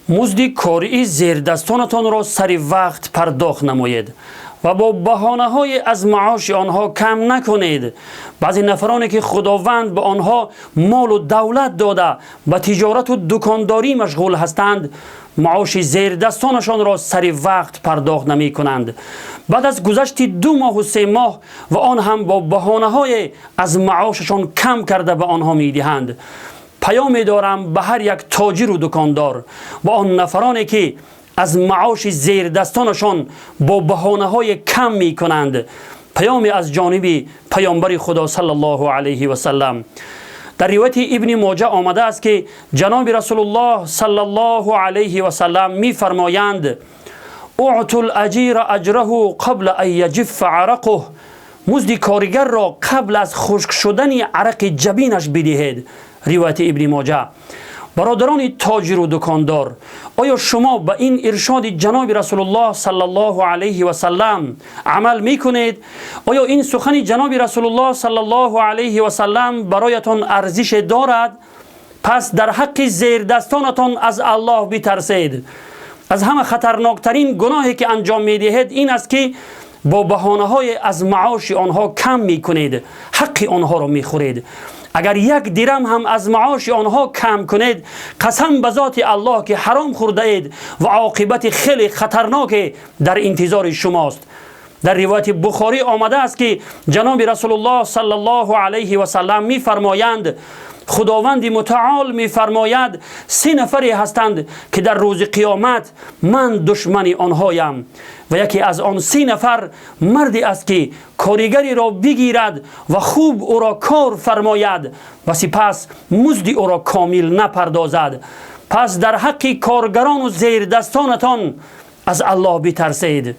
مزد کاری زیردستانتان را سر وقت پرداخت نمایید و با بهانه های از معاش آنها کم نکنید. بعضی نفرانی که خداوند به آنها مال و دولت داده به تجارت و دکانداری مشغول هستند، معاش زیردستانشان را سر وقت پرداخت نمی کنند. بعد از گذشت 2 ماه و 3 ماه و آن هم با بهانه های از معاششان کم کرده به آنها می دهند. پیام دارم به هر یک تاجر و دکاندار و آن نفرانی که از معاش زیردستانشان با بهانه های کم می کنند، پیامی از جانب پیامبر خدا صلی الله علیه و سلم. در روایت ابن ماجه آمده است که جناب رسول الله صلی الله علیه و سلم می فرمایند: اعطوا الاجیر اجره قبل ان یجف عرقه. مزد کارگر را قبل از خشک شدن عرق جبینش بدهید. روایت ابن ماجه. برادران تاجر و دکاندار، آیا شما به این ارشاد جناب رسول الله صلی الله علیه و سلم عمل میکنید؟ آیا این سخن جناب رسول الله صلی الله علیه و سلم برایتان ارزش دارد؟ پس در حق زیردستانتان از الله بترسید. از همه خطرناکترین گناهی که انجام میدهید این است که با بهانه های از معاش آنها کم میکنید، حق آنها را میخورید. اگر 1 درم هم از معاش آنها کم کنید، قسم به ذات الله که حرام خورده اید و عاقبت خیلی خطرناک در انتظار شماست. در روایت بخاری آمده است که جناب رسول الله صلی الله علیه و سلم می فرمایند: خداوند متعال می فرماید 3 نفری هستند که در روز قیامت من دشمن آنهایم و یکی از آن 3 نفر مردی است که کارگری را بگیرد و خوب او را کار فرماید و سپس مزد او را کامل نپردازد. پس در حق کارگران و زیردستانتان از الله بترسید.